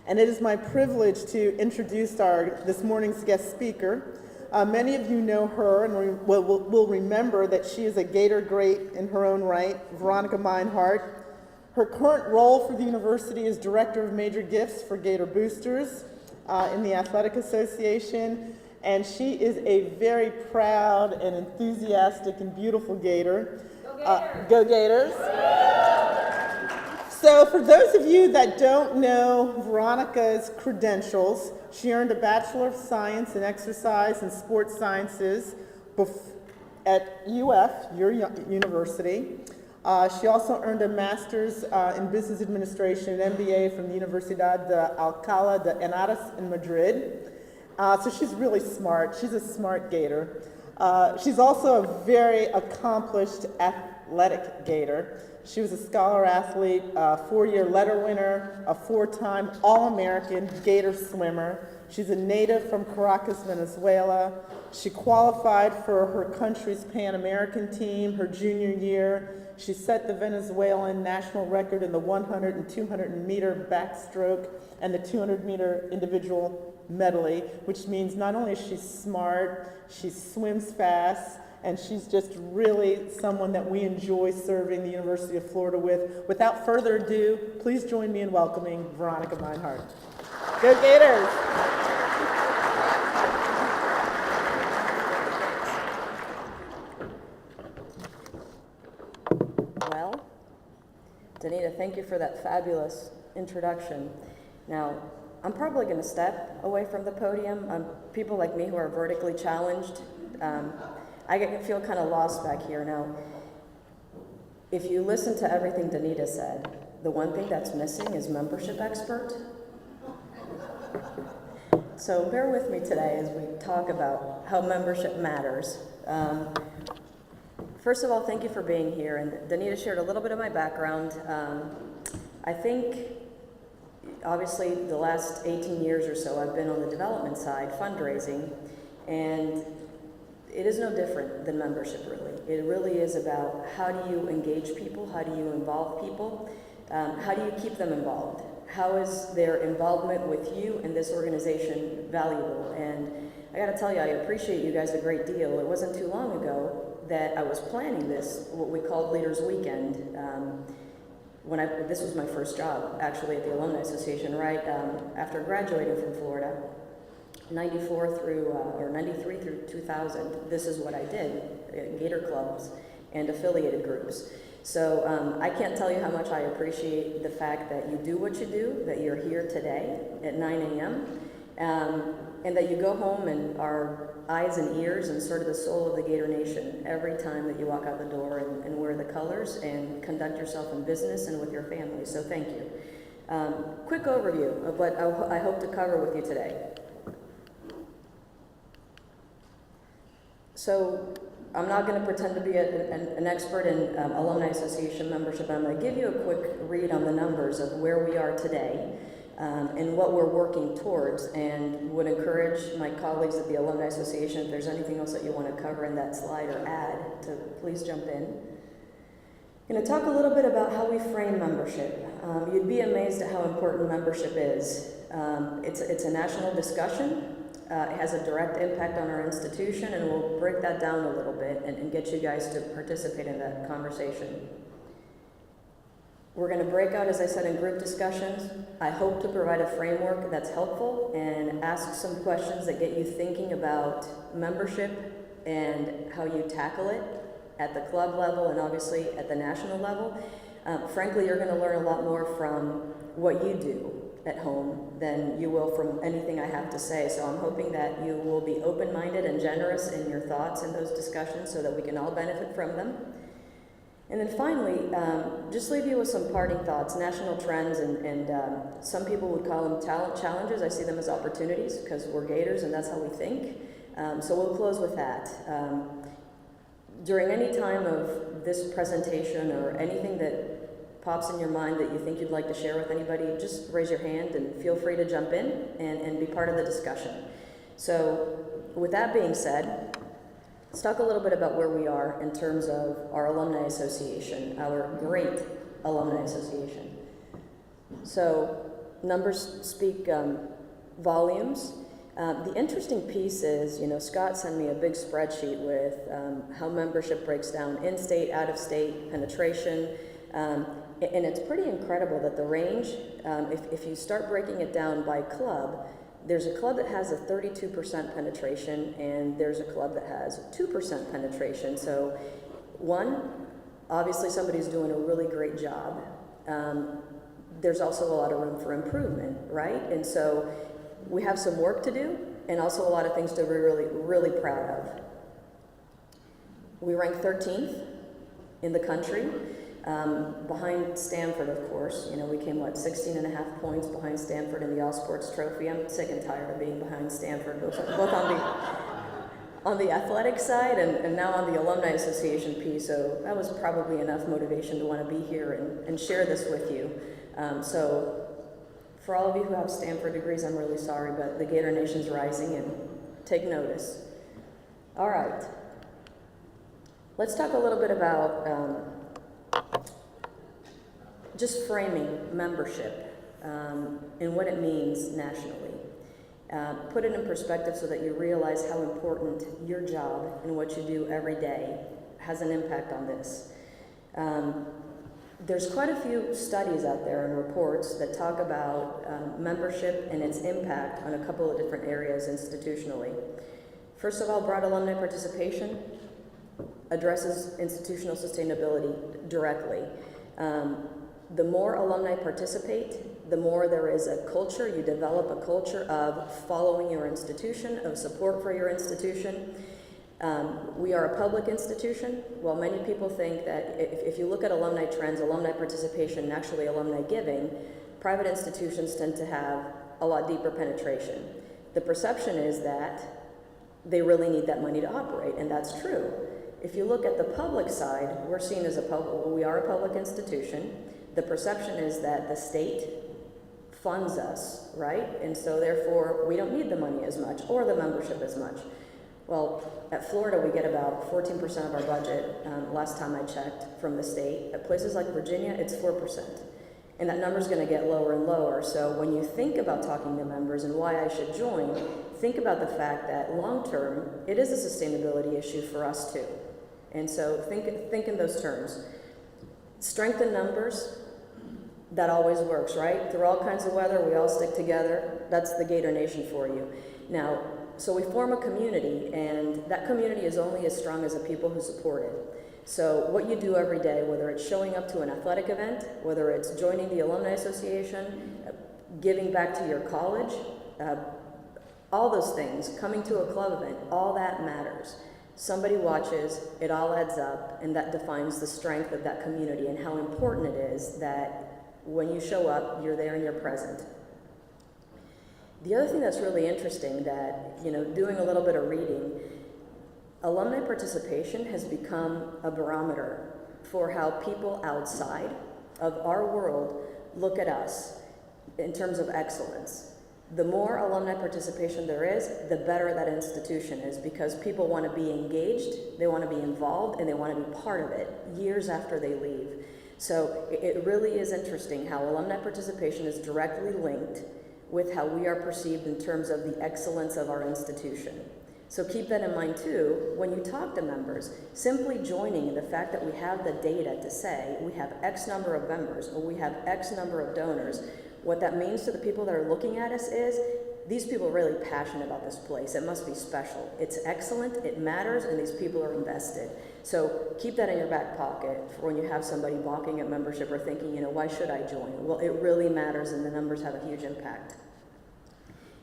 And it is my privilege to introduce this morning's guest speaker. Many of you know her and will remember that she is a Gator great in her own right, Veronica Meinhardt. Her current role for the university is Director of Major Gifts for Gator Boosters in the Athletic Association, and she is a very proud and enthusiastic and beautiful Gator. Go Gators! So for those of you that don't know Veronica's credentials, she earned a Bachelor of Science in Exercise and Sports Sciences at UF, your university. She also earned a Master's in Business Administration and MBA from the Universidad de Alcalá de Henares in Madrid. So she's really smart. She's a smart Gator. She's also a very accomplished athletic Gator. She was a scholar athlete, a 4-year letter winner, a 4-time All-American Gator swimmer. She's a native from Caracas, Venezuela. She qualified for her country's Pan American team her junior year. She set the Venezuelan national record in the 100 and 200 meter backstroke and the 200 meter individual medley, which means not only is she smart, she swims fast, and she's just really someone that we enjoy serving the University of Florida with. Without further ado, please join me in welcoming Veronica Meinhardt. Go Gators! Well, Danita, thank you for that fabulous introduction. Now, I'm probably going to step away from the podium. People like me who are vertically challenged, I feel kind of lost back here. Now, if you listen to everything Danita said, the one thing that's missing is membership expert. So bear with me today as we talk about how membership matters. First of all, thank you for being here. And Danita shared a little bit of my background. I think, obviously, the last 18 years or so, I've been on the development side, fundraising, and it is no different than membership, really. It really is about how do you engage people, how do you involve people, how do you keep them involved? How is their involvement with you and this organization valuable? And I gotta tell you, I appreciate you guys a great deal. It wasn't too long ago that I was planning this, what we called Leaders Weekend. This was my first job, actually, at the Alumni Association, right after graduating from Florida. 93 through 2000, this is what I did, Gator clubs and affiliated groups. So I can't tell you how much I appreciate the fact that you do what you do, that you're here today at 9 a.m., and that you go home and are eyes and ears and sort of the soul of the Gator Nation every time that you walk out the door and wear the colors and conduct yourself in business and with your family. So thank you. Quick overview of what I hope to cover with you today. So I'm not going to pretend to be an expert in Alumni Association membership. I'm going to give you a quick read on the numbers of where we are today and what we're working towards, and would encourage my colleagues at the Alumni Association, if there's anything else that you want to cover in that slide or add, to please jump in. I'm going to talk a little bit about how we frame membership. You'd be amazed at how important membership is. It's a national discussion. It has a direct impact on our institution, and we'll break that down a little bit and get you guys to participate in that conversation. We're going to break out, as I said, in group discussions. I hope to provide a framework that's helpful and ask some questions that get you thinking about membership and how you tackle it at the club level and obviously at the national level. Frankly, you're going to learn a lot more from what you do at home than you will from anything I have to say. So I'm hoping that you will be open-minded and generous in your thoughts in those discussions so that we can all benefit from them. And then finally, just leave you with some parting thoughts, national trends, and some people would call them talent challenges. I see them as opportunities because we're Gators and that's how we think. So we'll close with that. During any time of this presentation or anything that pops in your mind that you think you'd like to share with anybody, just raise your hand and feel free to jump in and be part of the discussion. So with that being said, let's talk a little bit about where we are in terms of our Alumni Association, our great Alumni Association. So numbers speak volumes. The interesting piece is, Scott sent me a big spreadsheet with how membership breaks down in-state, out-of-state, penetration, and it's pretty incredible that the range, if you start breaking it down by club, there's a club that has a 32% penetration, and there's a club that has 2% penetration. So, one, obviously somebody's doing a really great job. There's also a lot of room for improvement, right? And so we have some work to do, and also a lot of things to be really, really proud of. We rank 13th in the country, behind Stanford, of course. We came, 16 and a half points behind Stanford in the All Sports Trophy. I'm sick and tired of being behind Stanford, both on the athletic side and now on the Alumni Association piece, so that was probably enough motivation to want to be here and share this with you. So for all of you who have Stanford degrees, I'm really sorry, but the Gator Nation's rising, and take notice. All right. Let's talk a little bit about just framing membership and what it means nationally. Put it in perspective so that you realize how important your job and what you do every day has an impact on this. There's quite a few studies out there and reports that talk about membership and its impact on a couple of different areas institutionally. First of all, broad alumni participation addresses institutional sustainability directly. The more alumni participate, the more there is a culture. You develop a culture of following your institution, of support for your institution. We are a public institution. While many people think that if you look at alumni trends, alumni participation, and actually alumni giving, private institutions tend to have a lot deeper penetration. The perception is that they really need that money to operate, and that's true. If you look at the public side, we're seen as we are a public institution. The perception is that the state funds us, right? And so therefore, we don't need the money as much or the membership as much. Well, at Florida, we get about 14% of our budget, last time I checked, from the state. At places like Virginia, it's 4%. And that number's gonna get lower and lower. So when you think about talking to members and why I should join, think about the fact that long-term, it is a sustainability issue for us too. And so think in those terms. Strength in numbers, that always works, right? Through all kinds of weather, we all stick together. That's the Gator Nation for you. Now, so we form a community, and that community is only as strong as the people who support it. So what you do every day, whether it's showing up to an athletic event, whether it's joining the Alumni Association, giving back to your college, all those things, coming to a club event, all that matters. Somebody watches, it all adds up, and that defines the strength of that community and how important it is that when you show up, you're there and you're present. The other thing that's really interesting that, doing a little bit of reading, alumni participation has become a barometer for how people outside of our world look at us in terms of excellence. The more alumni participation there is, the better that institution is, because people want to be engaged, they want to be involved, and they want to be part of it years after they leave. So it really is interesting how alumni participation is directly linked with how we are perceived in terms of the excellence of our institution. So keep that in mind too when you talk to members. Simply joining, the fact that we have the data to say we have X number of members or we have X number of donors, what that means to the people that are looking at us is these people are really passionate about this place. It must be special. It's excellent, it matters, and these people are invested. So keep that in your back pocket for when you have somebody balking at membership or thinking, why should I join? Well, it really matters, and the numbers have a huge impact.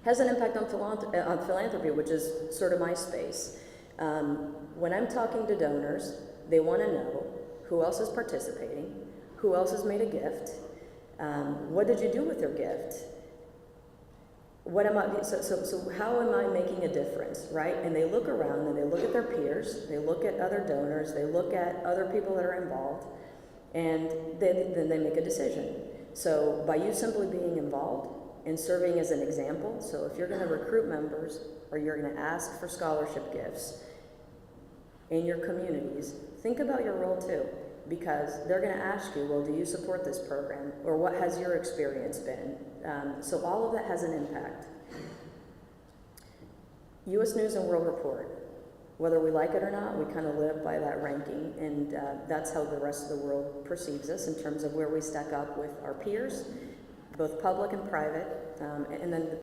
Has an impact on philanthropy, which is sort of my space. When I'm talking to donors, they want to know who else is participating, who else has made a gift, what did you do with your gift? So how am I making a difference, right? And they look around and they look at their peers, they look at other donors, they look at other people that are involved, and then they make a decision. So by you simply being involved and serving as an example, so if you're going to recruit members or you're going to ask for scholarship gifts in your communities, think about your role too. because they're going to ask you, well, do you support this program? Or what has your experience been? So all of that has an impact. U.S. News and World Report, whether we like it or not, we kind of live by that ranking, and that's how the rest of the world perceives us in terms of where we stack up with our peers, both public and private, and then